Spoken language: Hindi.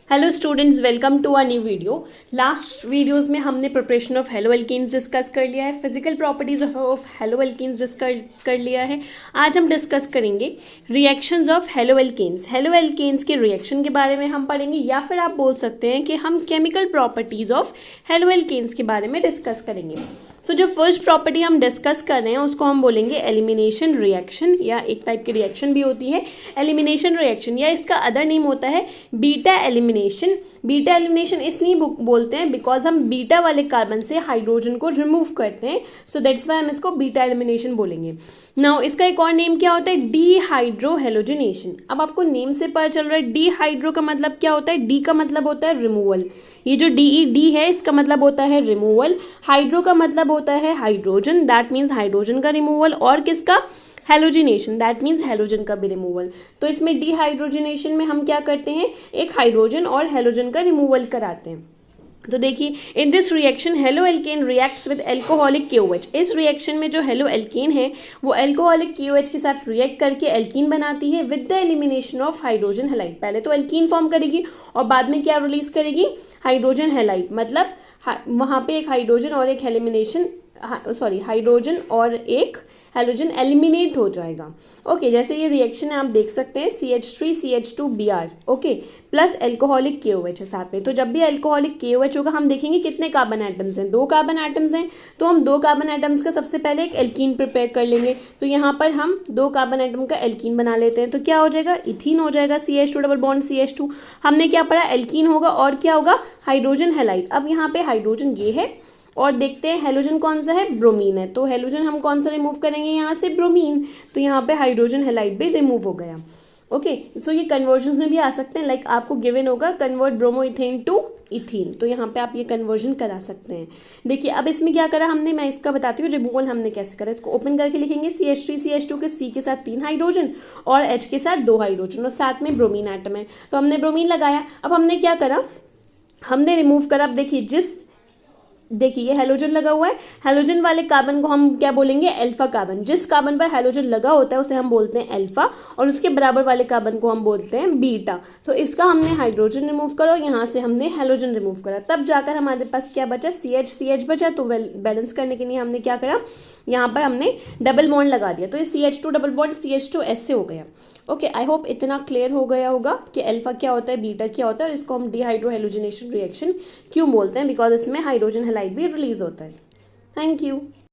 Hello students, welcome to a new video. Last videos में हमने preparation of haloalkanes discuss कर लिया है, physical properties of haloalkanes discuss कर लिया है। आज हम डिस्कस करेंगे reactions of haloalkanes. Haloalkanes के रिएक्शन के बारे में हम पढ़ेंगे, या फिर आप बोल सकते हैं कि हम chemical properties of haloalkanes के बारे में डिस्कस करेंगे। सो जो फर्स्ट प्रॉपर्टी हम डिस्कस कर रहे हैं उसको हम बोलेंगे एलिमिनेशन रिएक्शन, या एक टाइप की रिएक्शन भी होती है एलिमिनेशन रिएक्शन, या इसका अदर नेम होता है बीटा एलिमिनेशन। बीटा एलिमिनेशन इसलिए बोलते हैं बिकॉज हम बीटा वाले कार्बन से हाइड्रोजन को रिमूव करते हैं, सो दैट्स वाई हम इसको बीटा एलिमिनेशन बोलेंगे। नाउ इसका एक और नेम क्या होता है, डीहाइड्रो हेलोजिनेशन। अब आपको नेम से पता चल रहा है डीहाइड्रो का मतलब क्या होता है, डी का मतलब होता है रिमूवल, ये जो डी है इसका मतलब होता है रिमूवल, हाइड्रो का मतलब होता है हाइड्रोजन, दैट मीन्स हाइड्रोजन का रिमूवल, और किसका, हेलोजिनेशन, दैट मीन्स हेलोजन का भी रिमूवल। तो इसमें डिहाइड्रोजनेशन में हम क्या करते हैं, एक हाइड्रोजन और हेलोजन का रिमूवल कराते हैं। तो देखिए, in this reaction halo alkane reacts with alcoholic KOH। इस रिएक्शन में जो हेलो एल्केन है वो एल्कोहलिक KOH के साथ रिएक्ट करके एल्कीन बनाती है with the elimination of hydrogen halide. पहले तो एल्कीन फॉर्म करेगी और बाद में क्या रिलीज करेगी, हाइड्रोजन हैलाइड। मतलब वहाँ पे एक हाइड्रोजन और एक हाइड्रोजन और एक हेलोजन एलिमिनेट हो जाएगा। ओके, जैसे ये रिएक्शन है आप देख सकते हैं CH3CH2Br, okay, plus alcoholic KOH है साथ में। तो जब भी एल्कोहलिक KOH होगा हम देखेंगे कितने कार्बन एटम्स हैं, 2 कार्बन एटम्स हैं। तो हम 2 कार्बन एटम्स का सबसे पहले एक एल्कीन प्रिपेयर कर लेंगे। तो यहाँ पर हम 2 कार्बन एटम का एल्कीन बना लेते हैं। तो क्या हो जाएगा, इथीन हो जाएगा, CH2 डबल बॉन्ड CH2। हमने क्या पढ़ा, एल्कीन होगा और क्या होगा, हाइड्रोजन हैलाइड। अब यहाँ पे हाइड्रोजन ये है और देखते हैं हेलोजन कौन सा है, ब्रोमीन है। तो हेलोजन हम कौन सा रिमूव करेंगे, यहाँ से ब्रोमीन। तो यहाँ पे हाइड्रोजन हैलाइड भी रिमूव हो गया। ओके, सो ये कन्वर्जन में भी आ सकते हैं, लाइक आपको गिवन होगा कन्वर्ट ब्रोमोइथेन टू इथीन, तो यहाँ पे आप ये कन्वर्जन करा सकते हैं। देखिए अब इसमें क्या करा हमने, मैं इसका बताती हूँ रिमूवल हमने कैसे करा। इसको ओपन करके लिखेंगे CH3CH2 के C के साथ 3 हाइड्रोजन और H के साथ 2 हाइड्रोजन और साथ में ब्रोमीन एटम है। तो हमने ब्रोमीन लगाया। अब हमने क्या करा, हमने रिमूव करा। अब देखिए ये हेलोजन लगा हुआ है, हेलोजन वाले कार्बन को हम क्या बोलेंगे, अल्फा कार्बन। जिस कार्बन पर हेलोजन लगा होता है उसे हम बोलते हैं अल्फा, और उसके बराबर वाले कार्बन को हम बोलते हैं बीटा। तो इसका हमने हाइड्रोजन रिमूव करा, यहाँ से हमने हेलोजन रिमूव करा, तब जाकर हमारे पास क्या बचा, CH बचा। तो बैलेंस करने के लिए हमने क्या करा, यहाँ पर हमने डबल बॉन्ड लगा दिया। तो ये CH2 डबल बॉन्ड CH2 ऐसे हो गया। ओके, आई होप इतना क्लियर हो गया होगा कि अल्फा क्या होता है, बीटा क्या होता है, और इसको हम डिहाइड्रो हेलोजिनेशन रिएक्शन क्यों बोलते हैं, बिकॉज इसमें हाइड्रोजन हैलाइड भी रिलीज होता है। Thank you.